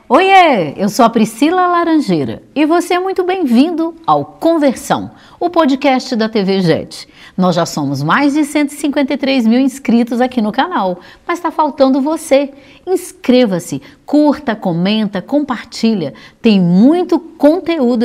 Oiê, eu sou a Priscila Laranjeira e você é muito bem-vindo ao Conversão, o podcast da TV JET. Nós já somos mais de 153 mil inscritos aqui no canal, mas está faltando você. Inscreva-se, curta, comenta, compartilha. Tem muito conteúdo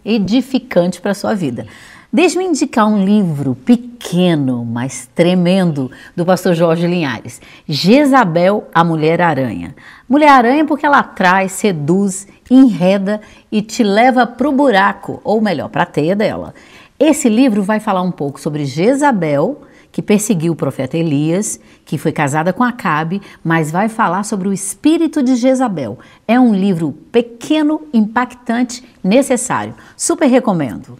edificante para a sua vida. Deixe-me indicar um livro pequeno, mas tremendo, do pastor Jorge Linhares. Jezabel, a Mulher-Aranha. Mulher-Aranha porque ela atrai, seduz, enreda e te leva para o buraco, ou melhor, para a teia dela. Esse livro vai falar um pouco sobre Jezabel, que perseguiu o profeta Elias, que foi casada com Acabe, mas vai falar sobre o espírito de Jezabel. É um livro pequeno, impactante, necessário. Super recomendo.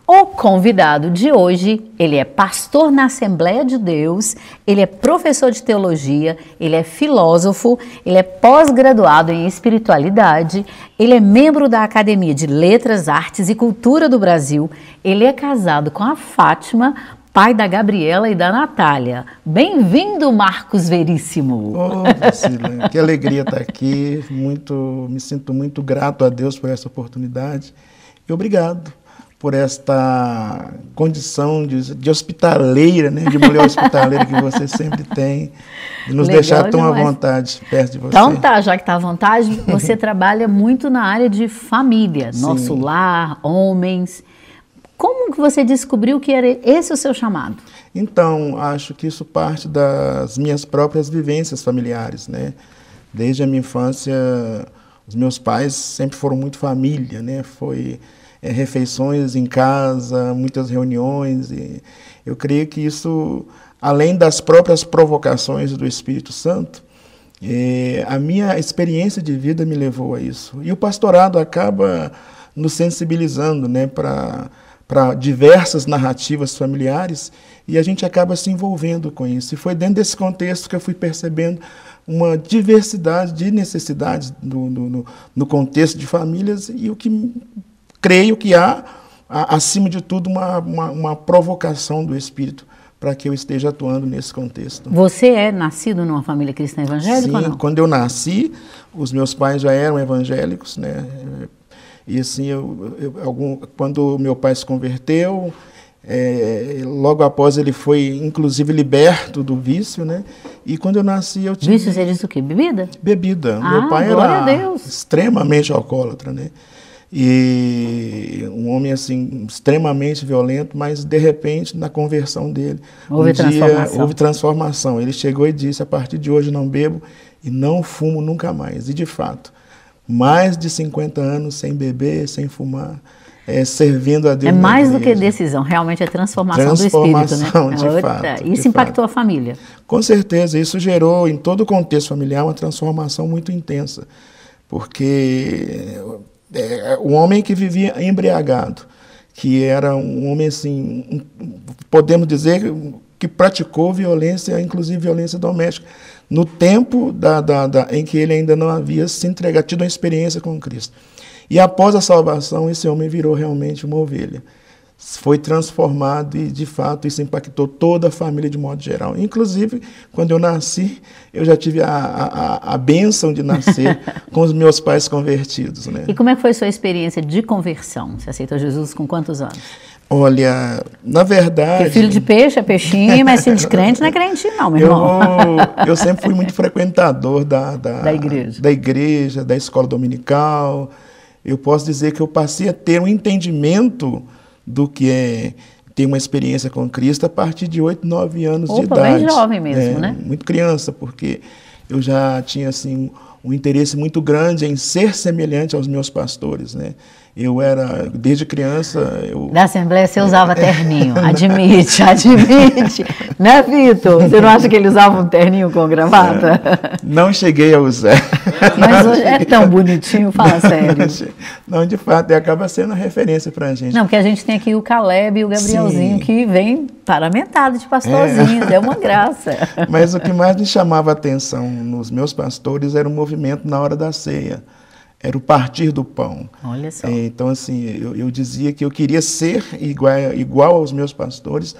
O convidado de hoje, ele é pastor na Assembleia de Deus, ele é professor de teologia, ele é filósofo, ele é pós-graduado em espiritualidade, ele é membro da Academia de Letras, Artes e Cultura do Brasil, ele é casado com a Fátima, pai da Gabriela e da Natália. Bem-vindo, Marcos Veríssimo. Priscila, que alegria estar aqui, me sinto muito grato a Deus por essa oportunidade e obrigado por esta condição de hospitaleira, né, de mulher hospitaleira que você sempre tem, de nos deixar tão à vontade perto de você. Então tá, já que está à vontade, você trabalha muito na área de família, Sim. Nosso Lar, homens. Como que você descobriu que era esse o seu chamado? Então, acho que isso parte das minhas próprias vivências familiares, né? Desde a minha infância, os meus pais sempre foram muito família, né? Foi refeições em casa, muitas reuniões, e eu creio que isso, além das próprias provocações do Espírito Santo, a minha experiência de vida me levou a isso. E o pastorado acaba nos sensibilizando, né, para diversas narrativas familiares, e a gente acaba se envolvendo com isso. E foi dentro desse contexto que eu fui percebendo uma diversidade de necessidades no contexto de famílias, e o que creio que há, acima de tudo, uma provocação do Espírito para que eu esteja atuando nesse contexto. Você é nascido numa família cristã evangélica? Sim, ou não? Quando eu nasci, os meus pais já eram evangélicos, né? E assim, quando meu pai se converteu, logo após ele foi, inclusive, liberto do vício, né? E quando eu nasci, eu tive... Vício, você disse o quê? Bebida? Bebida. Meu pai era extremamente alcoólatra, né? E um homem assim extremamente violento, mas de repente na conversão dele houve transformação. Ele chegou e disse: a partir de hoje não bebo e não fumo nunca mais. E de fato, mais de 50 anos sem beber, sem fumar, servindo a Deus. É mais do que decisão, realmente é transformação do espírito, né? De fato. Isso impactou a família? Com certeza, isso gerou em todo o contexto familiar uma transformação muito intensa, porque um homem que vivia embriagado, que era um homem assim, podemos dizer que praticou violência, inclusive violência doméstica, no tempo em que ele ainda não havia se entregado, tido uma experiência com Cristo. E após a salvação, esse homem virou realmente uma ovelha. Foi transformado e, de fato, isso impactou toda a família de modo geral. Inclusive, quando eu nasci, eu já tive a bênção de nascer com os meus pais convertidos, né? E como é que foi sua experiência de conversão? Você aceitou Jesus com quantos anos? Olha, na verdade... Porque filho de peixe é peixinho, mas filho de crente não é crente não, meu irmão. Eu sempre fui muito frequentador da igreja, da escola dominical. Eu posso dizer que eu passei a ter um entendimento do que é ter uma experiência com Cristo a partir de 8, 9 anos de idade. Bem jovem mesmo, né? Muito criança, porque eu já tinha assim, um interesse muito grande em ser semelhante aos meus pastores, né? Eu era, desde criança... Da Assembleia você usava terninho, admite. Né, Vitor? Você não acha que ele usava um terninho com gravata? Não cheguei a usar. Mas hoje é tão bonitinho, fala sério. Não, de fato, acaba sendo referência para a gente. Não, porque a gente tem aqui o Caleb e o Gabrielzinho, sim, que vem paramentado de pastorzinho, é uma graça. Mas o que mais me chamava a atenção nos meus pastores era o movimento na hora da ceia. Era o partir do pão. Olha só. Então, assim, eu dizia que eu queria ser igual aos meus pastores,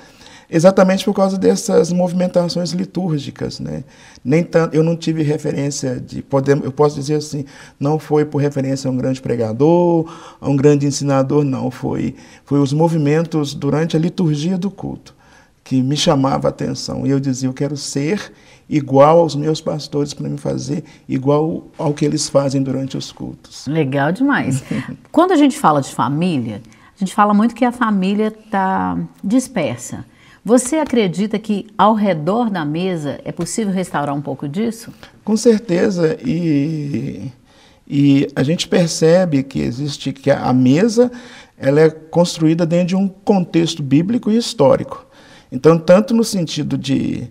Exatamente por causa dessas movimentações litúrgicas, né? Nem tanto, eu não tive referência eu posso dizer assim, não foi por referência a um grande pregador, a um grande ensinador, não, foi os movimentos durante a liturgia do culto que me chamava a atenção. E eu dizia, eu quero ser igual aos meus pastores para me fazer igual ao que eles fazem durante os cultos. Legal demais. Quando a gente fala de família, a gente fala muito que a família está dispersa. Você acredita que ao redor da mesa é possível restaurar um pouco disso? Com certeza, e a gente percebe que a mesa ela é construída dentro de um contexto bíblico e histórico. Então, tanto no sentido de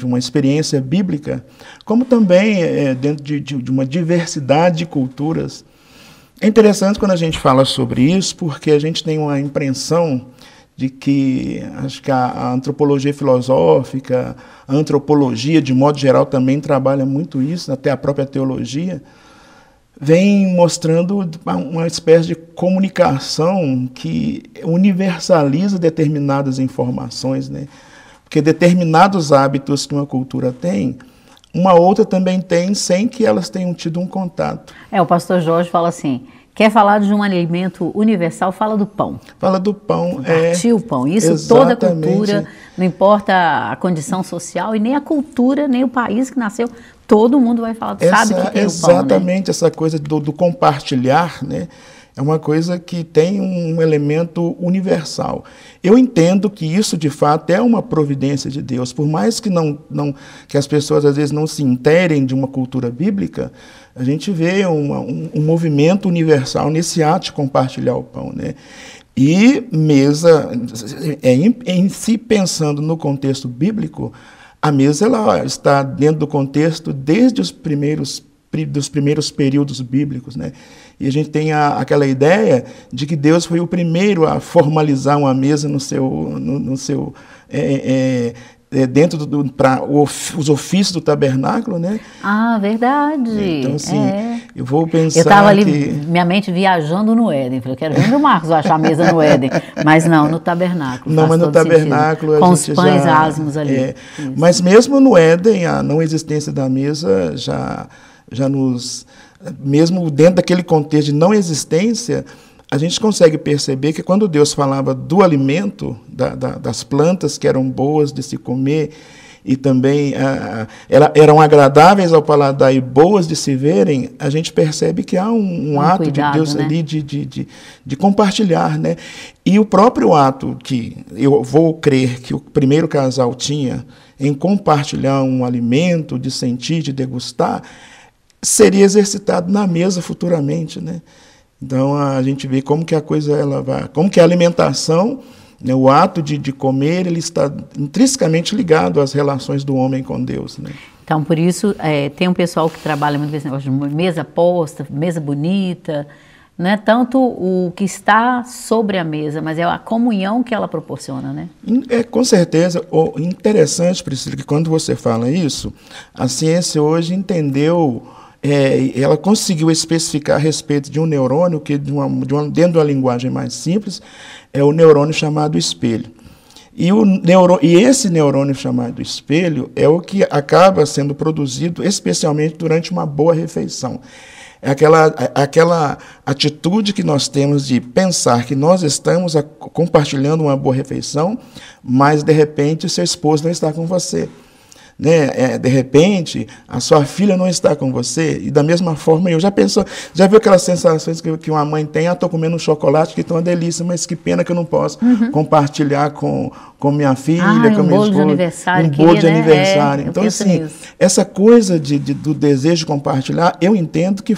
uma experiência bíblica, como também dentro de uma diversidade de culturas. É interessante quando a gente fala sobre isso, porque a gente tem uma impressão de que, acho que a antropologia filosófica, a antropologia, de modo geral, também trabalha muito isso, até a própria teologia, vem mostrando uma espécie de comunicação que universaliza determinadas informações, né? Porque determinados hábitos que uma cultura tem, uma outra também tem, sem que elas tenham tido um contato. O pastor Jorge fala assim, quer falar de um alimento universal, fala do pão. Fala do pão. Partir o pão. Isso exatamente. Toda cultura, não importa a condição social e nem a cultura, nem o país que nasceu, todo mundo vai falar, sabe que tem o pão, exatamente, né? Essa coisa do compartilhar, né? É uma coisa que tem um elemento universal. Eu entendo que isso, de fato, é uma providência de Deus. Por mais que que as pessoas, às vezes, não se interem de uma cultura bíblica, a gente vê um movimento universal nesse ato de compartilhar o pão, né? E mesa, em si, pensando no contexto bíblico, a mesa ela está dentro do contexto desde dos primeiros períodos bíblicos, né? E a gente tem aquela ideia de que Deus foi o primeiro a formalizar uma mesa dentro para os ofícios do tabernáculo, né? Ah, verdade. Então, assim, eu vou pensar. Eu estava ali, minha mente viajando no Éden. Falei, eu quero ver o Marcos achar a mesa no Éden. Mas não, no tabernáculo. Não, mas no tabernáculo. Com os pães asmos ali. Mas mesmo no Éden, a não existência da mesa já nos. Mesmo dentro daquele contexto de não existência, a gente consegue perceber que quando Deus falava do alimento, das plantas que eram boas de se comer e também eram agradáveis ao paladar e boas de se verem, a gente percebe que há um ato cuidado, de Deus, né? Ali de compartilhar, né? E o próprio ato que eu vou crer que o primeiro casal tinha em compartilhar um alimento, de sentir, de degustar, seria exercitado na mesa futuramente, né? Então a gente vê como que a coisa ela vai, como que a alimentação, né, o ato de comer, ele está intrinsecamente ligado às relações do homem com Deus, né? Então por isso tem um pessoal que trabalha muito com esse negócio de mesa posta, mesa bonita, não é tanto o que está sobre a mesa, mas é a comunhão que ela proporciona, né? Com certeza. Interessante, Priscila, que quando você fala isso, a ciência hoje entendeu. Ela conseguiu especificar a respeito de um neurônio que, dentro de uma linguagem mais simples, é o neurônio chamado espelho. E esse neurônio chamado espelho é o que acaba sendo produzido especialmente durante uma boa refeição. É aquela atitude que nós temos de pensar que nós estamos compartilhando uma boa refeição, mas, de repente, o seu esposo não está com você. Né? De repente, a sua filha não está com você, e da mesma forma já viu aquelas sensações que uma mãe tem, estou comendo um chocolate que está uma delícia, mas que pena que eu não posso compartilhar com minha filha, com minha esposa, um bolo de aniversário. Então, assim, essa coisa do desejo de compartilhar, eu entendo que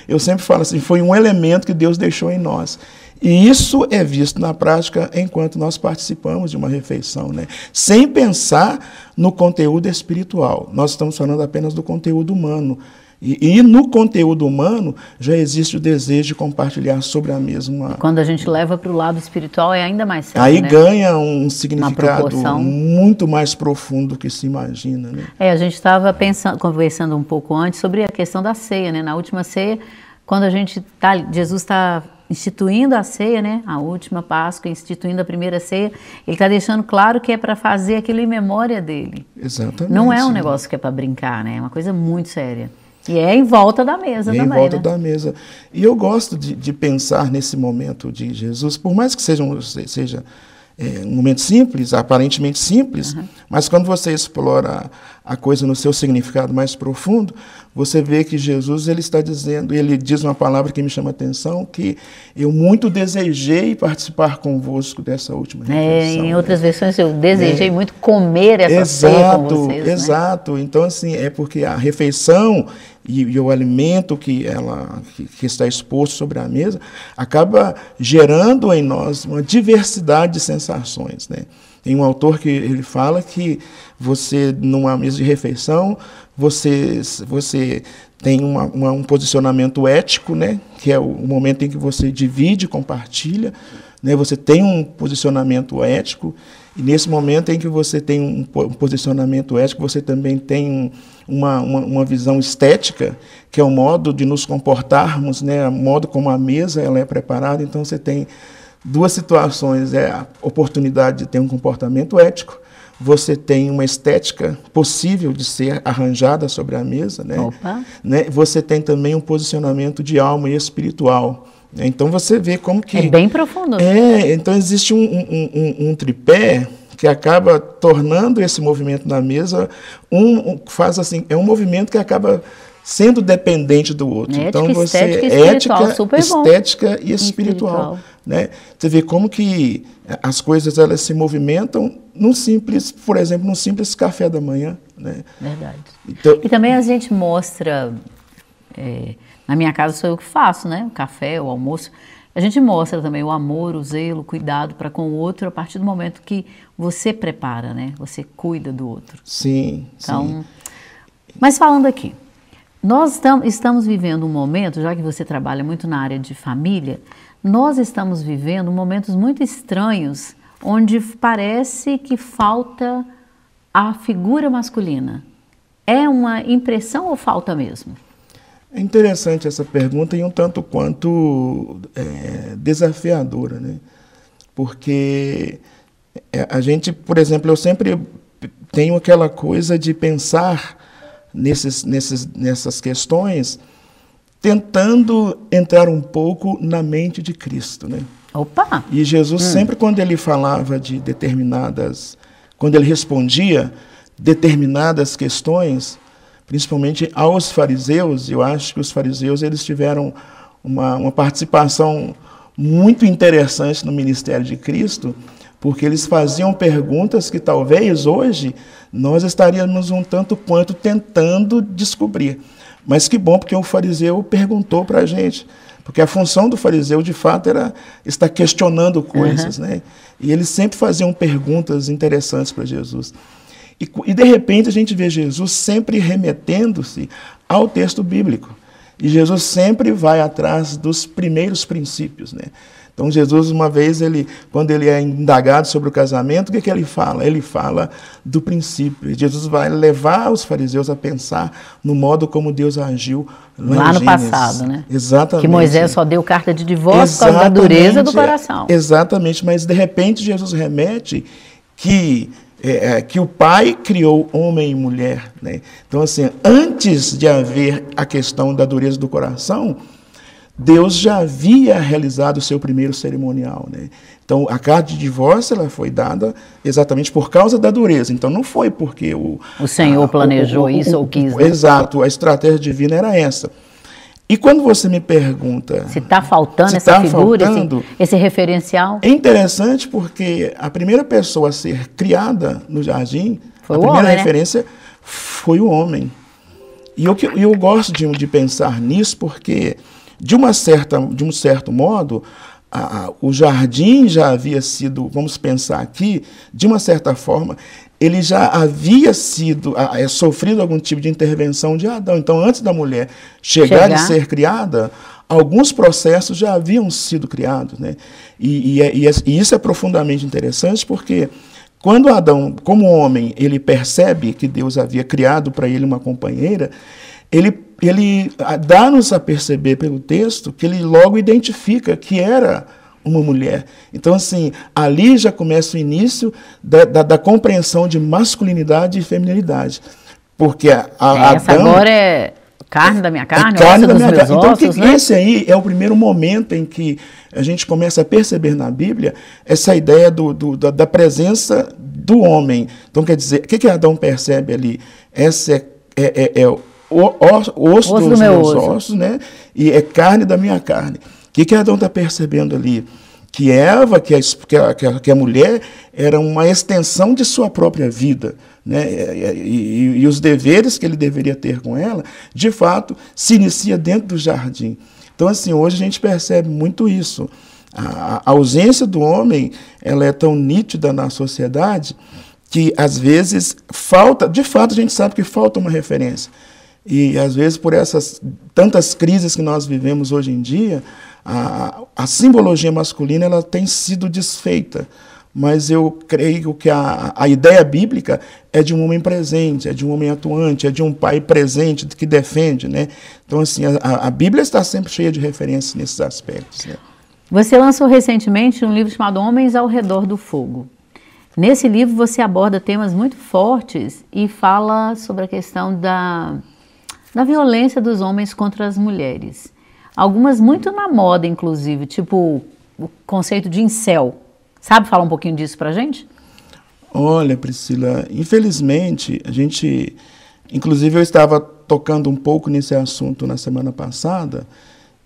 eu sempre falo assim, foi um elemento que Deus deixou em nós. E isso é visto na prática enquanto nós participamos de uma refeição, né? Sem pensar no conteúdo espiritual. Nós estamos falando apenas do conteúdo humano. E no conteúdo humano já existe o desejo de compartilhar sobre a mesma. Quando a gente leva para o lado espiritual é ainda mais sério, aí, né? Ganha um significado muito mais profundo do que se imagina, né? A gente estava conversando um pouco antes sobre a questão da ceia, né? Na última ceia, quando Jesus está instituindo a ceia, né? A última Páscoa, instituindo a primeira ceia, ele está deixando claro que é para fazer aquilo em memória dele. Exatamente. Não é um negócio que é para brincar, né? É uma coisa muito séria. E é em volta da mesa também, em volta, né? da mesa. E eu gosto de pensar nesse momento de Jesus, por mais que seja um momento simples, aparentemente simples, mas quando você explora a coisa no seu significado mais profundo, você vê que Jesus, ele está dizendo, ele diz uma palavra que me chama a atenção, que eu muito desejei participar convosco dessa última refeição. Em outras versões, eu desejei muito comer essa ceia com vocês. Exato. Né? Então, assim, é porque a refeição e o alimento que está exposto sobre a mesa acaba gerando em nós uma diversidade de sensações, né? Tem um autor que ele fala que você, numa mesa de refeição, você tem um posicionamento ético, né? Que é o momento em que você divide, compartilha, né? Você tem um posicionamento ético, e nesse momento em que você tem um posicionamento ético, você também tem uma visão estética, que é o modo de nos comportarmos, né? O modo como a mesa ela é preparada. Então você tem duas situações, a oportunidade de ter um comportamento ético, você tem uma estética possível de ser arranjada sobre a mesa, né? Né? Você tem também um posicionamento de alma e espiritual. Então você vê como que... É bem profundo. Então existe um tripé que acaba tornando esse movimento na mesa, é um movimento que acaba sendo dependente do outro. Ética, então você estética e espiritual. Né? Você vê como que as coisas elas se movimentam num simples, por exemplo, num simples café da manhã. Né? Verdade. Então, e também a gente mostra, na minha casa sou eu que faço, né? O café, o almoço. A gente mostra também o amor, o zelo, o cuidado para com o outro a partir do momento que você prepara, né? Você cuida do outro. Sim, então, sim. Mas falando aqui, nós estamos vivendo um momento, já que você trabalha muito na área de família, nós estamos vivendo momentos muito estranhos, onde parece que falta a figura masculina. É uma impressão ou falta mesmo? É interessante essa pergunta e um tanto quanto desafiadora, né? Porque a gente, por exemplo, eu sempre tenho aquela coisa de pensar nessas questões, tentando entrar um pouco na mente de Cristo, né? Opa! E Jesus sempre quando ele falava de quando ele respondia determinadas questões, principalmente aos fariseus, eu acho que os fariseus eles tiveram uma participação muito interessante no ministério de Cristo, porque eles faziam perguntas que talvez hoje nós estaríamos um tanto quanto tentando descobrir. Mas que bom, porque o fariseu perguntou para a gente, porque a função do fariseu, de fato, era estar questionando coisas, né? E eles sempre faziam perguntas interessantes para Jesus. E, de repente, a gente vê Jesus sempre remetendo-se ao texto bíblico. E Jesus sempre vai atrás dos primeiros princípios, né? Então, Jesus, uma vez, quando ele é indagado sobre o casamento, o que ele fala? Ele fala do princípio. E Jesus vai levar os fariseus a pensar no modo como Deus agiu lá no passado, né? Exatamente. Que Moisés só deu carta de divórcio por causa da dureza do coração. Exatamente, mas de repente Jesus remete que o Pai criou homem e mulher, né? Então, assim, antes de haver a questão da dureza do coração, Deus já havia realizado o seu primeiro cerimonial, né? Então, a carta de divórcio ela foi dada exatamente por causa da dureza. Então, não foi porque o Senhor planejou isso ou quis. Né? Exato, a estratégia divina era essa. E quando você me pergunta... Se está faltando essa figura, esse referencial? É interessante porque a primeira pessoa a ser criada no jardim, a primeira referência foi o homem. E eu gosto de pensar nisso porque... De um certo modo, o jardim já havia sido, vamos pensar aqui, de uma certa forma, ele já havia sofrido algum tipo de intervenção de Adão. Então, antes da mulher chegar e ser criada, alguns processos já haviam sido criados, né? E isso é profundamente interessante porque quando Adão, como homem, ele percebe que Deus havia criado para ele uma companheira, ele dá-nos a perceber pelo texto que ele logo identifica que era uma mulher. Então, assim, ali já começa o início da compreensão de masculinidade e feminilidade. Porque essa Adão, agora é carne da minha carne, carne da osso minha dos meus carne. ossos, Então, né? esse aí é o primeiro momento em que a gente começa a perceber na Bíblia essa ideia da presença do homem. Então, quer dizer, o que Adão percebe ali? Essa é o osso dos meus ossos, né? E é carne da minha carne. O que Adão está percebendo ali? Que Eva, que a mulher, era uma extensão de sua própria vida, né? E os deveres que ele deveria ter com ela, de fato, se inicia dentro do jardim. Então, assim, hoje a gente percebe muito isso. A ausência do homem, ela é tão nítida na sociedade que, às vezes, falta, de fato, a gente sabe que falta uma referência. E, às vezes, por essas tantas crises que nós vivemos hoje em dia, a simbologia masculina ela tem sido desfeita. Mas eu creio que a ideia bíblica é de um homem presente, é de um homem atuante, é de um pai presente que defende, né? Então, assim, a Bíblia está sempre cheia de referências nesses aspectos, né? Você lançou recentemente um livro chamado Homens ao Redor do Fogo. Nesse livro você aborda temas muito fortes e fala sobre a questão da violência dos homens contra as mulheres. Algumas muito na moda, inclusive, tipo o conceito de incel. Sabe falar um pouquinho disso pra gente? Olha, Priscila, infelizmente, inclusive eu estava tocando um pouco nesse assunto na semana passada,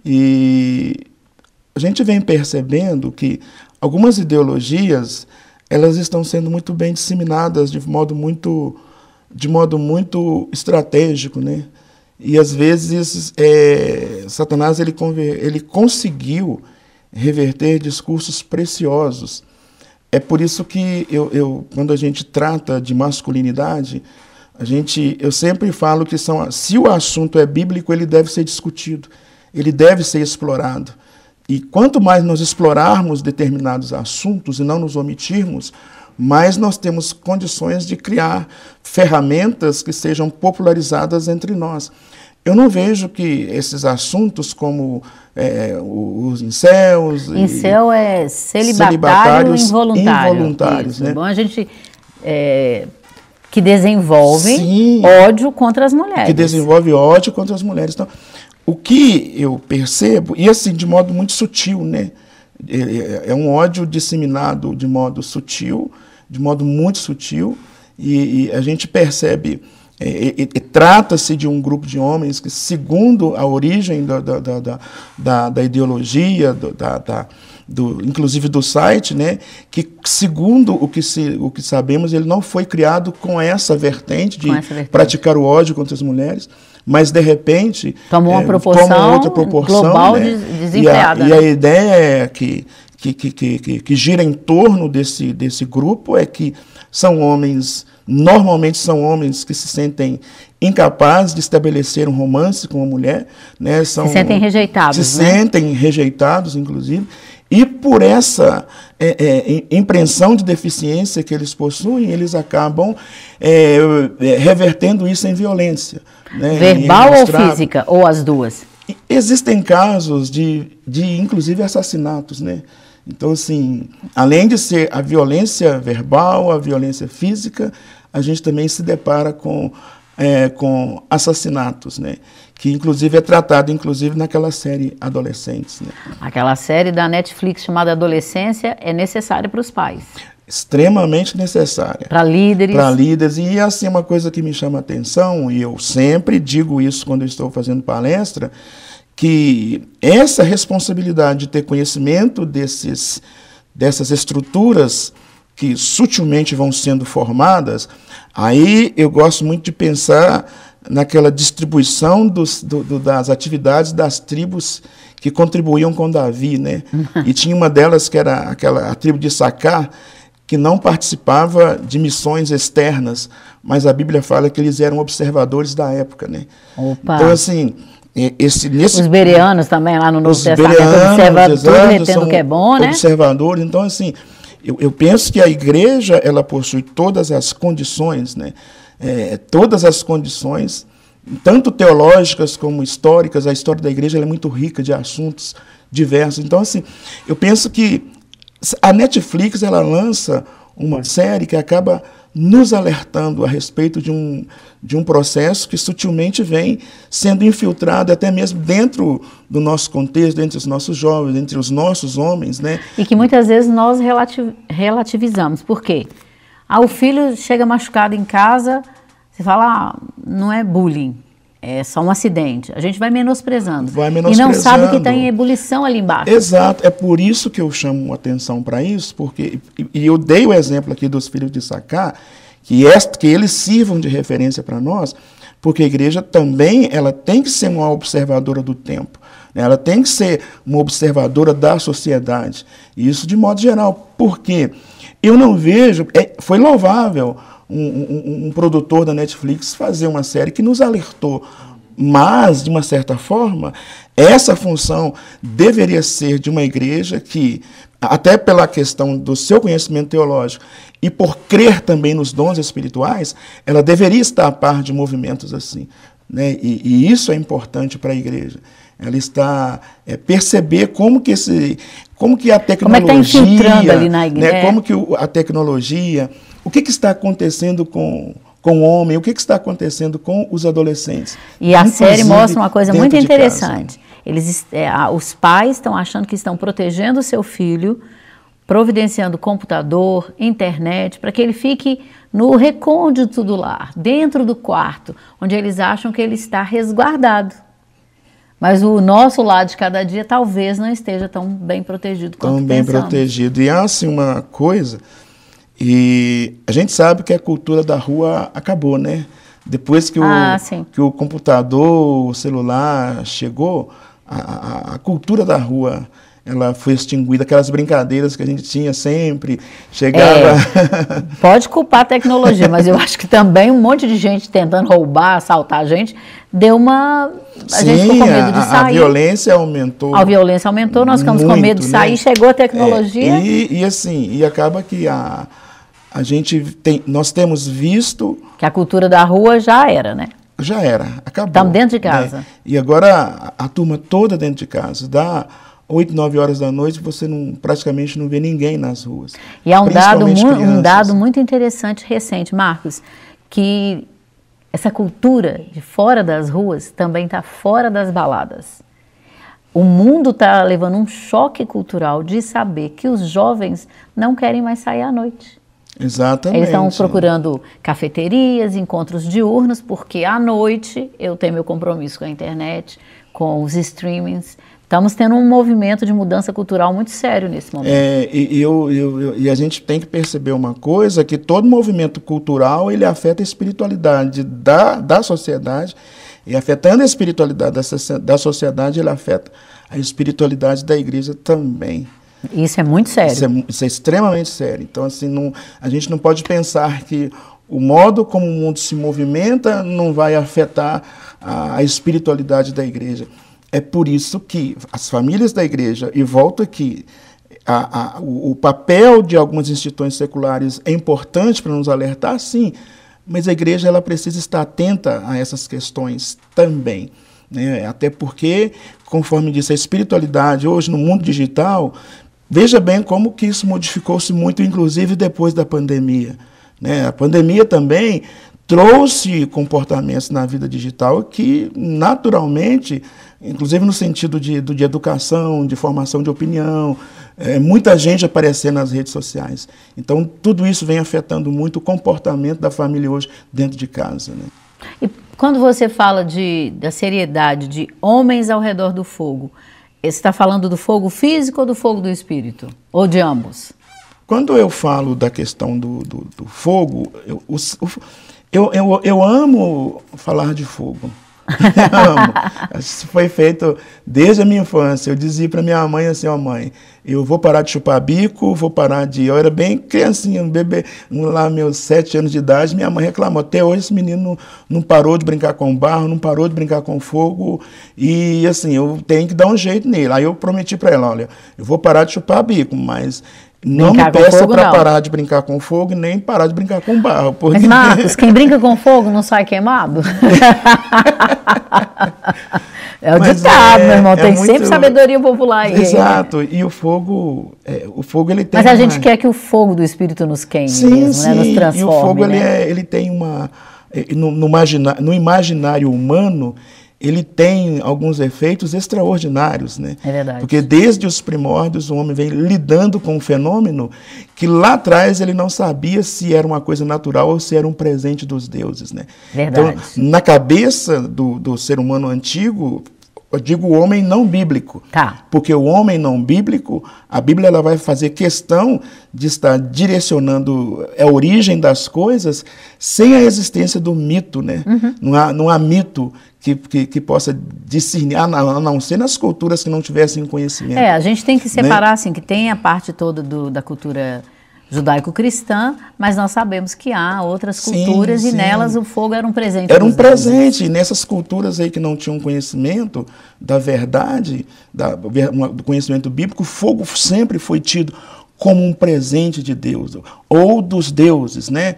e a gente vem percebendo que algumas ideologias, elas estão sendo muito bem disseminadas de modo muito estratégico, né? E às vezes Satanás ele conseguiu reverter discursos preciosos. É por isso que quando a gente trata de masculinidade, eu sempre falo que se o assunto é bíblico, ele deve ser discutido, ele deve ser explorado. E quanto mais nós explorarmos determinados assuntos e não nos omitirmos, mais nós temos condições de criar ferramentas que sejam popularizadas entre nós. Eu não vejo que esses assuntos como os incels... Incel é celibatário involuntário. Né? Bom, a gente que desenvolve ódio contra as mulheres. Que desenvolve ódio contra as mulheres. Então, o que eu percebo, e assim, de modo muito sutil, né? É um ódio disseminado de modo sutil, de modo muito sutil, e a gente percebe... trata-se de um grupo de homens que, segundo a origem da ideologia, inclusive do site, né, que, segundo o que sabemos, ele não foi criado com essa vertente de praticar o ódio contra as mulheres, mas, de repente, toma uma outra proporção global, né, desenfreada. E a ideia que gira em torno desse grupo é que normalmente são homens que se sentem incapazes de estabelecer um romance com uma mulher, né? Se sentem rejeitados. Sentem rejeitados, inclusive, e por essa impressão de deficiência que eles possuem, eles acabam revertendo isso em violência. Né? Verbal ou física, ou as duas? Existem casos de inclusive, assassinatos, né? Então, assim, além de ser a violência verbal, a violência física, a gente também se depara com assassinatos, né? Que, inclusive, é tratado naquela série Adolescentes. Né? Aquela série da Netflix chamada Adolescência é necessária para os pais. Extremamente necessária. Para líderes. Para líderes. E, assim, uma coisa que me chama a atenção, e eu sempre digo isso quando eu estou fazendo palestra, que essa responsabilidade de ter conhecimento dessas estruturas que sutilmente vão sendo formadas, aí eu gosto muito de pensar naquela distribuição das atividades das tribos que contribuíam com Davi, né? E tinha uma delas que era a tribo de Issacar, que não participava de missões externas, mas a Bíblia fala que eles eram observadores da época, né? Opa. Então, assim... Os bereanos também, lá no Novo Testamento, observando tudo, retendo o que é bom, né? Observadores. Então, assim, eu penso que a igreja, ela possui todas as condições, né? Todas as condições tanto teológicas como históricas. A história da igreja ela é muito rica de assuntos diversos. Então, assim, eu penso que a Netflix ela lança uma série que acaba nos alertando a respeito de um processo que sutilmente vem sendo infiltrado até mesmo dentro do nosso contexto, entre os nossos jovens, entre os nossos homens, né? E que muitas vezes nós relativizamos. Por quê? O filho chega machucado em casa, você fala, não é bullying, é só um acidente. A gente vai menosprezando. E não sabe que está em ebulição ali embaixo. Exato, é por isso que eu chamo atenção para isso, porque, e eu dei o exemplo aqui dos filhos de Issacar, que eles sirvam de referência para nós, porque a igreja também ela tem que ser uma observadora do tempo, né? Ela tem que ser uma observadora da sociedade, e isso de modo geral, porque eu não vejo, foi louvável um produtor da Netflix fazer uma série que nos alertou, mas, de uma certa forma, essa função deveria ser de uma igreja que, até pela questão do seu conhecimento teológico e por crer também nos dons espirituais, ela deveria estar a par de movimentos assim, né? E isso é importante para a igreja. Ela está perceber como que a tecnologia, como é que está infiltrando ali na igreja, né? Como que a tecnologia, o que está acontecendo com o homem, o que está acontecendo com os adolescentes. E a série mostra uma coisa muito interessante. Os pais estão achando que estão protegendo o seu filho, providenciando computador, internet, para que ele fique no recôndito do lar, dentro do quarto, onde eles acham que ele está resguardado. Mas o nosso lado de cada dia talvez não esteja tão bem protegido quanto pensamos. Tão bem protegido. E há assim uma coisa, e a gente sabe que a cultura da rua acabou, né? Depois que o computador, o celular chegou, a cultura da rua ela foi extinguida, aquelas brincadeiras que a gente tinha sempre, chegava... Pode culpar a tecnologia, mas eu acho que também um monte de gente tentando roubar, assaltar a gente, deu uma... A gente ficou com medo de sair. A violência aumentou. A violência aumentou, nós ficamos com medo de sair, né? Chegou a tecnologia. E acaba que nós temos visto... Que a cultura da rua já era, né? Já era, acabou. Estamos dentro de casa. Né? E agora a turma toda dentro de casa, dá 8, 9 horas da noite, você praticamente não vê ninguém nas ruas. E há um dado muito interessante, recente, Marcos, que essa cultura de fora das ruas também está fora das baladas. O mundo está levando um choque cultural de saber que os jovens não querem mais sair à noite. Exatamente. Eles estão procurando cafeterias, encontros diurnos, porque à noite eu tenho meu compromisso com a internet, com os streamings. Estamos tendo um movimento de mudança cultural muito sério nesse momento. E a gente tem que perceber uma coisa, que todo movimento cultural ele afeta a espiritualidade da sociedade, e afetando a espiritualidade da sociedade, ele afeta a espiritualidade da igreja também. Isso é muito sério. Isso é extremamente sério. Então, assim, a gente não pode pensar que o modo como o mundo se movimenta não vai afetar a espiritualidade da igreja. É por isso que as famílias da igreja, e volto aqui, o papel de algumas instituições seculares é importante para nos alertar, sim, mas a igreja ela precisa estar atenta a essas questões também, né? Até porque, conforme disse, a espiritualidade hoje no mundo digital, veja bem como que isso modificou-se muito, inclusive depois da pandemia, né? A pandemia também trouxe comportamentos na vida digital que, naturalmente, inclusive no sentido de educação, de formação de opinião, muita gente aparecendo nas redes sociais. Então, tudo isso vem afetando muito o comportamento da família hoje dentro de casa, né? E quando você fala da seriedade de homens ao redor do fogo, você está falando do fogo físico ou do fogo do espírito? Ou de ambos? Quando eu falo da questão do fogo, eu amo falar de fogo. Amo. Isso foi feito desde a minha infância. Eu dizia para minha mãe assim: ó, mãe, eu vou parar de chupar bico, vou parar de... Eu era bem criancinha, um bebê, lá meus 7 anos de idade, minha mãe reclamou. Até hoje esse menino não parou de brincar com barro, não parou de brincar com fogo, e assim, eu tenho que dar um jeito nele. Aí eu prometi para ela: olha, eu vou parar de chupar bico, mas Não me peça para parar de brincar com fogo e nem parar de brincar com barro. Porque... Mas, Marcos, quem brinca com fogo não sai queimado? É o ditado, meu irmão. Tem muito... sempre sabedoria popular aí. Exato. E o fogo ele tem... Mas a gente quer que o fogo do Espírito nos queime mesmo, né? Nos transforme. E o fogo, né? ele tem uma... No imaginário humano, ele tem alguns efeitos extraordinários, né? É verdade. Porque desde os primórdios o homem vem lidando com um fenômeno que lá atrás ele não sabia se era uma coisa natural ou se era um presente dos deuses, né? Verdade. Então, na cabeça do ser humano antigo, eu digo o homem não bíblico, porque o homem não bíblico, a Bíblia ela vai fazer questão de estar direcionando a origem das coisas sem a existência do mito, né? Não há mito que possa discernir, a não ser nas culturas que não tivessem conhecimento. A gente tem que separar, né? Assim, que tem a parte toda da cultura judaico-cristã, mas nós sabemos que há outras culturas e nelas o fogo era um presente. Era um presente. E nessas culturas aí que não tinham conhecimento da verdade, do conhecimento bíblico, o fogo sempre foi tido como um presente de Deus, ou dos deuses, né?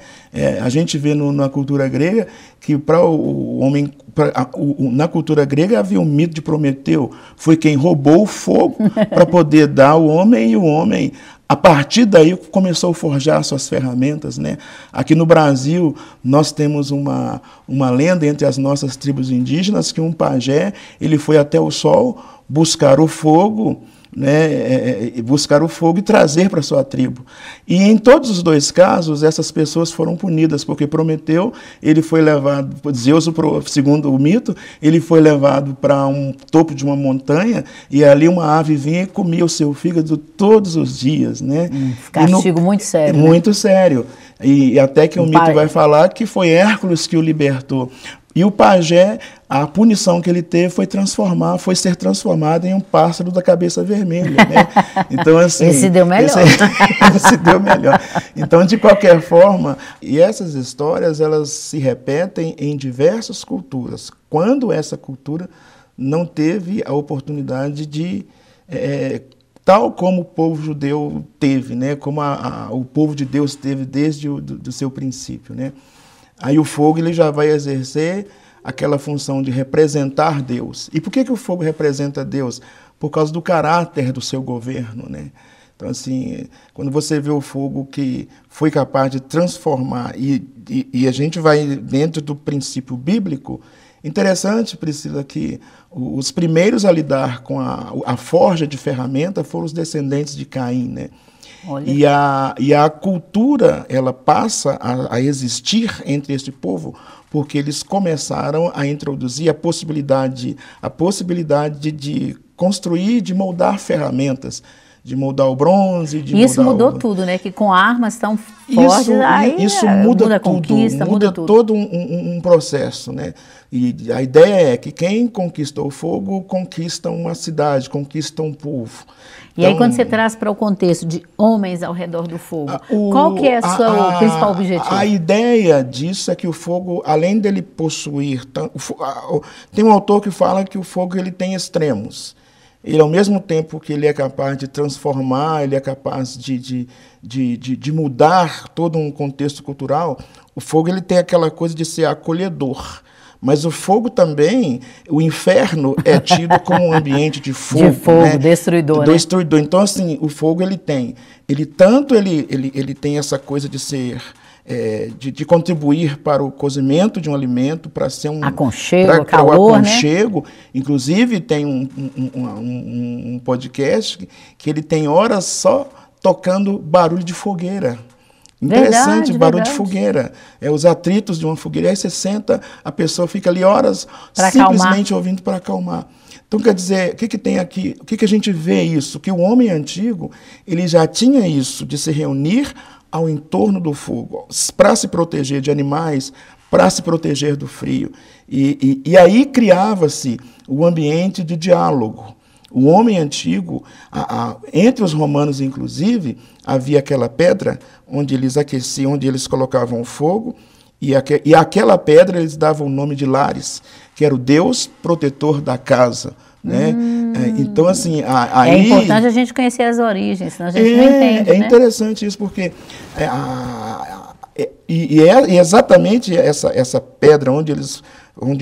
A gente vê na cultura grega que para o homem, na cultura grega havia um mito de Prometeu, foi quem roubou o fogo para poder dar ao homem, e o homem, a partir daí, começou a forjar suas ferramentas, né? Aqui no Brasil, nós temos uma lenda entre as nossas tribos indígenas que um pajé, ele foi até o sol buscar o fogo, né, buscar o fogo e trazer para sua tribo. E em todos os dois casos, essas pessoas foram punidas, porque Prometeu, ele foi levado, Zeus, segundo o mito, ele foi levado para um topo de uma montanha, e ali uma ave vinha e comia o seu fígado todos os dias, né? Castigo muito sério. Muito sério. E até que o mito vai falar que foi Hércules que o libertou. E o pajé, a punição que ele teve foi ser transformado em um pássaro da cabeça vermelha, né? Então, assim, esse deu melhor. Esse deu melhor. Então, de qualquer forma, e essas histórias, elas se repetem em diversas culturas. Quando essa cultura não teve a oportunidade de... tal como o povo judeu teve, né? Como o povo de Deus teve desde do seu princípio, né? Aí o fogo ele já vai exercer aquela função de representar Deus. E por que o fogo representa Deus? Por causa do caráter do seu governo, né? Então, assim, quando você vê o fogo que foi capaz de transformar, e a gente vai dentro do princípio bíblico, interessante, Priscila, que os primeiros a lidar com a forja de ferramenta foram os descendentes de Caim, né? E a cultura, ela passa a existir entre este povo, porque eles começaram a introduzir a possibilidade de construir, de moldar ferramentas, de moldar o bronze, de isso mudou tudo, né? Que com armas tão fortes, isso muda a conquista, muda todo um processo, né? E a ideia é que quem conquista o fogo conquista uma cidade, conquista um povo. E então, aí quando você traz para o contexto de homens ao redor do fogo, qual que é o seu principal objetivo? A ideia disso é que o fogo, além dele possuir... Tem um autor que fala que o fogo ele tem extremos. Ele, ao mesmo tempo que ele é capaz de transformar, ele é capaz de mudar todo um contexto cultural, o fogo ele tem aquela coisa de ser acolhedor. Mas o fogo também, o inferno é tido como um ambiente de fogo. De fogo, né? Destruidor. Destruidor. Né? Então, assim, o fogo ele tem essa coisa de ser... de contribuir para o cozimento de um alimento, para ser um aconchego, calor, o aconchego, né? Inclusive tem um podcast que ele tem horas só tocando barulho de fogueira. Interessante, barulho de fogueira. Os atritos de uma fogueira. Aí você senta, a pessoa fica ali horas pra simplesmente ouvindo para acalmar. Então, quer dizer, o que tem aqui? O que a gente vê isso? Que o homem antigo, ele já tinha isso, de se reunir ao entorno do fogo, para se proteger de animais, para se proteger do frio. E aí criava-se o ambiente de diálogo. O homem antigo, entre os romanos, inclusive, havia aquela pedra onde eles aqueciam, onde eles colocavam fogo, e aquela pedra eles davam o nome de Lares, que era o deus protetor da casa. Né? Então, assim, aí... É importante a gente conhecer as origens, senão a gente não entende, É interessante isso, porque é exatamente essa pedra onde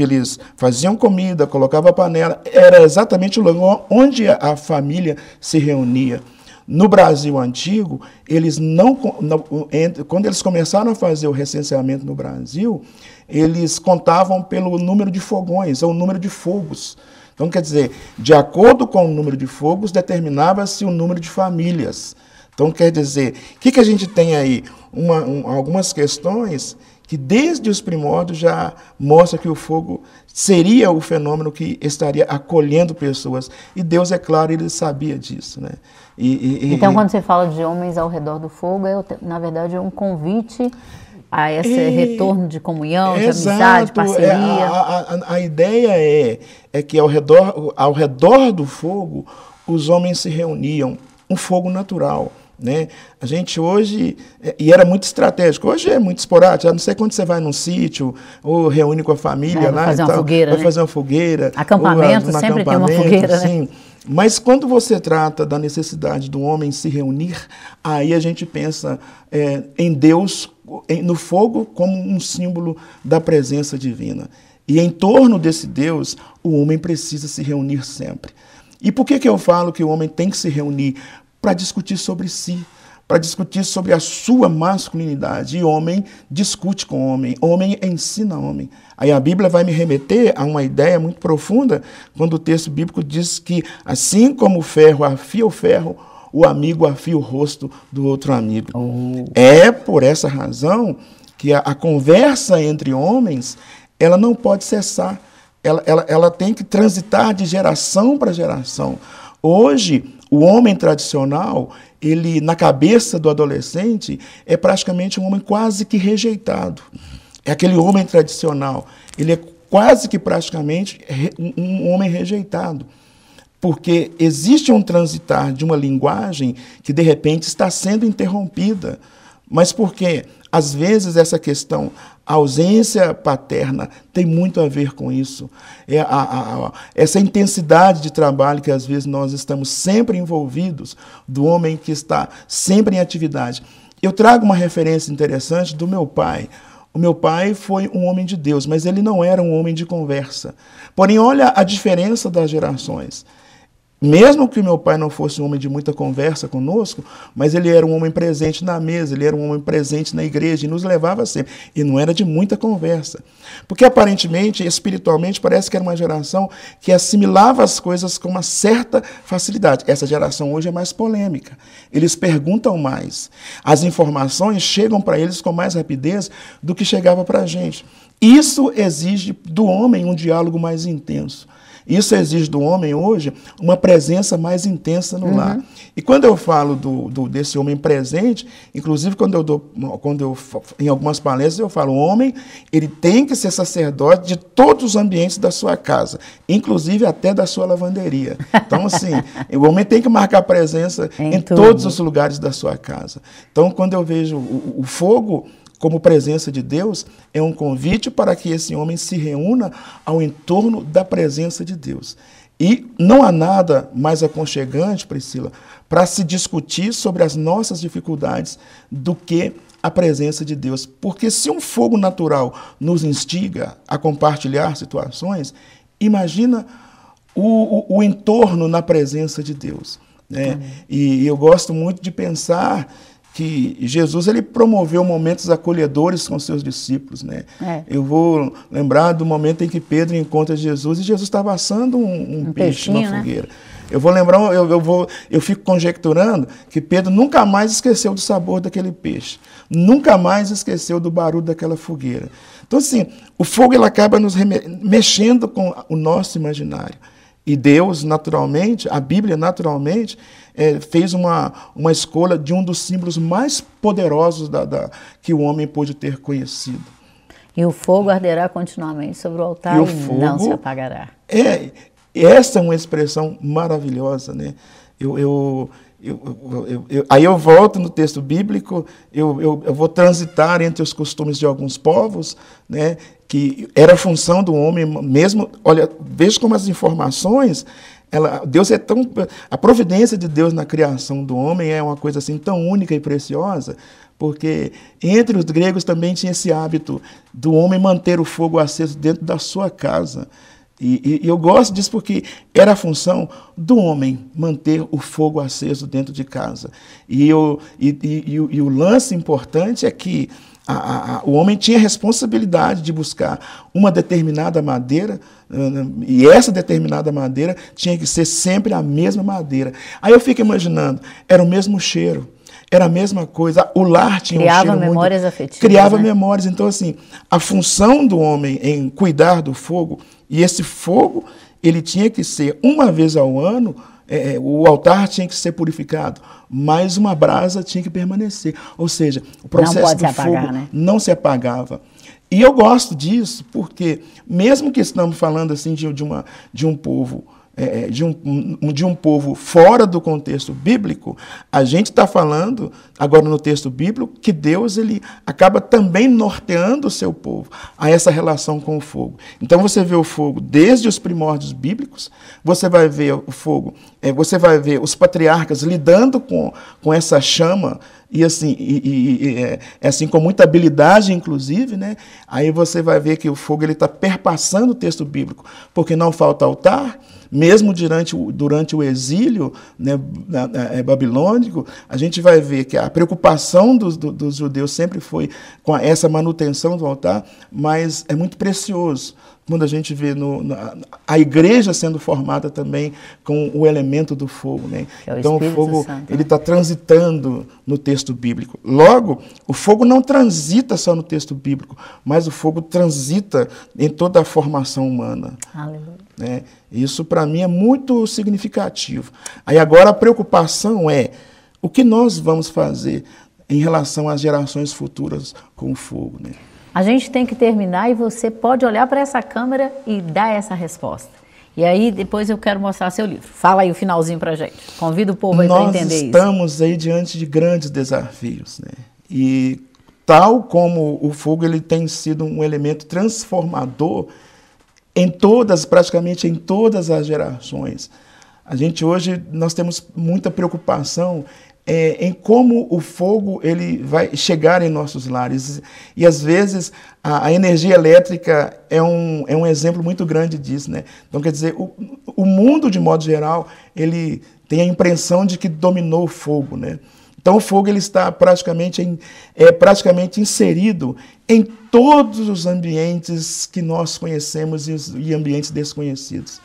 eles faziam comida, colocavam a panela, era exatamente o lugar onde a família se reunia. No Brasil antigo, quando eles começaram a fazer o recenseamento no Brasil, eles contavam pelo número de fogões, ou número de fogos. Então, quer dizer, de acordo com o número de fogos, determinava-se o número de famílias. Então, quer dizer, o que a gente tem aí? Algumas questões que desde os primórdios já mostra que o fogo seria o fenômeno que estaria acolhendo pessoas. E Deus, é claro, ele sabia disso, né? Então, quando você fala de homens ao redor do fogo, na verdade é um convite a esse retorno de comunhão, de amizade, parceria. A ideia é que ao redor do fogo os homens se reuniam, um fogo natural. Né? A gente hoje, e era muito estratégico, hoje é muito esporádico, a não sei quando você vai num sítio, ou reúne com a família lá, fazer uma fogueira, vai fazer uma fogueira. Acampamento, sempre tem uma fogueira, sim. Né? Mas quando você trata da necessidade do homem se reunir, aí a gente pensa em Deus, no fogo, como um símbolo da presença divina. E em torno desse Deus, o homem precisa se reunir sempre. E por que eu falo que o homem tem que se reunir? Para discutir sobre si, para discutir sobre a sua masculinidade. E homem discute com homem ensina homem. Aí a Bíblia vai me remeter a uma ideia muito profunda, quando o texto bíblico diz que, assim como o ferro afia o ferro, o amigo afia o rosto do outro amigo. É por essa razão que a conversa entre homens, ela não pode cessar. Ela tem que transitar de geração para geração. Hoje, o homem tradicional, ele, na cabeça do adolescente, é praticamente um homem quase que rejeitado. É aquele homem tradicional. Ele é quase que praticamente um homem rejeitado. Porque existe um transitar de uma linguagem que, de repente, está sendo interrompida. Mas por quê? Às vezes, essa questão, a ausência paterna, tem muito a ver com isso. Essa intensidade de trabalho que, às vezes, nós estamos sempre envolvidos, do homem que está sempre em atividade. Eu trago uma referência interessante do meu pai. O meu pai foi um homem de Deus, mas ele não era um homem de conversa. Porém, olha a diferença das gerações. Mesmo que meu pai não fosse um homem de muita conversa conosco, mas ele era um homem presente na mesa, ele era um homem presente na igreja e nos levava sempre. E não era de muita conversa. Porque aparentemente, espiritualmente, parece que era uma geração que assimilava as coisas com uma certa facilidade. Essa geração hoje é mais polêmica. Eles perguntam mais. As informações chegam para eles com mais rapidez do que chegava para a gente. Isso exige do homem um diálogo mais intenso. Isso exige do homem hoje uma presença mais intensa no lar. E quando eu falo desse homem presente, inclusive quando eu em algumas palestras eu falo, o homem, ele tem que ser sacerdote de todos os ambientes da sua casa, inclusive até da sua lavanderia. Então, assim, o homem tem que marcar presença em todos os lugares da sua casa. Então, quando eu vejo o fogo como presença de Deus, é um convite para que esse homem se reúna ao entorno da presença de Deus. E não há nada mais aconchegante, Priscila, para se discutir sobre as nossas dificuldades do que a presença de Deus. Porque se um fogo natural nos instiga a compartilhar situações, imagina o entorno na presença de Deus. Né? E eu gosto muito de pensar que Jesus ele promoveu momentos acolhedores com seus discípulos, né? Eu vou lembrar do momento em que Pedro encontra Jesus e Jesus estava assando um peixe na fogueira. Né? Eu vou lembrar, eu fico conjecturando que Pedro nunca mais esqueceu do sabor daquele peixe, nunca mais esqueceu do barulho daquela fogueira. Então, assim, o fogo ele acaba nos mexendo com o nosso imaginário. E Deus, naturalmente, a Bíblia, naturalmente, fez uma escolha de um dos símbolos mais poderosos que o homem pôde ter conhecido. E o fogo arderá continuamente sobre o altar e não se apagará. Essa é uma expressão maravilhosa, né? Aí eu volto no texto bíblico, eu vou transitar entre os costumes de alguns povos, né, que era função do homem mesmo. Olha, veja como as informações Deus é tão... A providência de Deus na criação do homem é uma coisa assim tão única e preciosa, porque entre os gregos também tinha esse hábito do homem manter o fogo aceso dentro da sua casa. E eu gosto disso porque era a função do homem manter o fogo aceso dentro de casa. E o lance importante é que o homem tinha a responsabilidade de buscar uma determinada madeira, e essa determinada madeira tinha que ser sempre a mesma madeira. Aí eu fico imaginando, era o mesmo cheiro, era a mesma coisa, o lar tinha um cheiro criava memórias afetivas. Criava memórias. Então, assim, a função do homem em cuidar do fogo, e esse fogo, ele tinha que ser, uma vez ao ano, o altar tinha que ser purificado, mas uma brasa tinha que permanecer. Ou seja, o processo do fogo não se apagava. E eu gosto disso porque, mesmo que estamos falando assim de um povo, de um povo fora do contexto bíblico, a gente está falando, agora no texto bíblico, que Deus ele acaba também norteando o seu povo a essa relação com o fogo. Então você vê o fogo desde os primórdios bíblicos, você vai ver o fogo, você vai ver os patriarcas lidando com essa chama, e assim com muita habilidade, inclusive, né? Aí você vai ver que o fogo está perpassando o texto bíblico, porque não falta altar, mesmo durante o exílio, né, babilônico, a gente vai ver que a preocupação dos judeus sempre foi com essa manutenção do altar, mas é muito precioso quando a gente vê a igreja sendo formada também com o elemento do fogo, né? Então o fogo ele está transitando no texto bíblico. Logo, o fogo não transita só no texto bíblico, mas o fogo transita em toda a formação humana. Aleluia. Né? Isso para mim é muito significativo. Aí agora a preocupação é o que nós vamos fazer em relação às gerações futuras com o fogo, né? A gente tem que terminar e você pode olhar para essa câmera e dar essa resposta. E aí depois eu quero mostrar seu livro. Fala aí o finalzinho para a gente. Convido o povo aí para entender isso. Nós estamos aí diante de grandes desafios, né? E tal como o fogo ele tem sido um elemento transformador praticamente em todas as gerações. A gente hoje, nós temos muita preocupação em como o fogo ele vai chegar em nossos lares. E, às vezes, a energia elétrica é um exemplo muito grande disso, né? Então, quer dizer, o mundo, de modo geral, ele tem a impressão de que dominou o fogo, né? Então, o fogo ele está praticamente inserido em todos os ambientes que nós conhecemos e ambientes desconhecidos.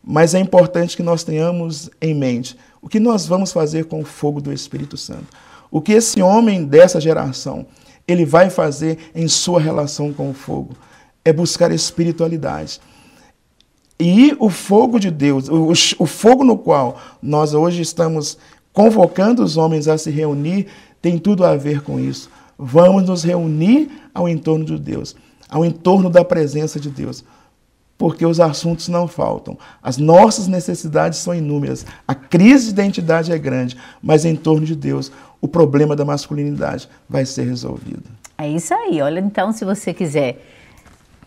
Mas é importante que nós tenhamos em mente o que nós vamos fazer com o fogo do Espírito Santo. O que esse homem dessa geração ele vai fazer em sua relação com o fogo é buscar espiritualidade. E o fogo de Deus, o fogo no qual nós hoje estamos convocando os homens a se reunir, tem tudo a ver com isso. Vamos nos reunir ao entorno de Deus, ao entorno da presença de Deus. Porque os assuntos não faltam. As nossas necessidades são inúmeras. A crise de identidade é grande, mas em torno de Deus, o problema da masculinidade vai ser resolvido. É isso aí. Olha, então, se você quiser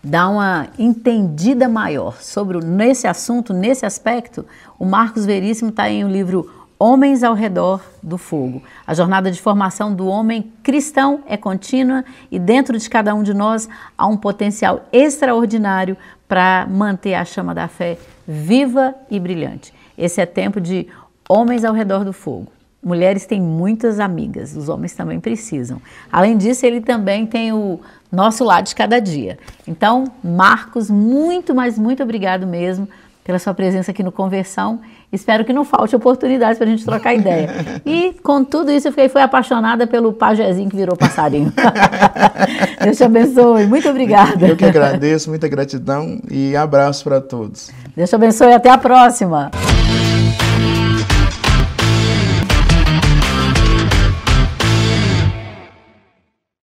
dar uma entendida maior nesse assunto, nesse aspecto, o Marcos Veríssimo está em o livro Homens ao Redor do Fogo. A jornada de formação do homem cristão é contínua e dentro de cada um de nós há um potencial extraordinário para manter a chama da fé viva e brilhante. Esse é tempo de Homens ao Redor do Fogo. Mulheres têm muitas amigas, os homens também precisam. Além disso, ele também tem o Nosso Lar de Cada Dia. Então, Marcos, muito obrigado mesmo pela sua presença aqui no Conversão. Espero que não falte oportunidade para a gente trocar ideia. E com tudo isso eu fui apaixonada pelo pajezinho que virou passarinho. Deus te abençoe. Muito obrigada. Eu que agradeço, muita gratidão e abraço para todos. Deus te abençoe e até a próxima.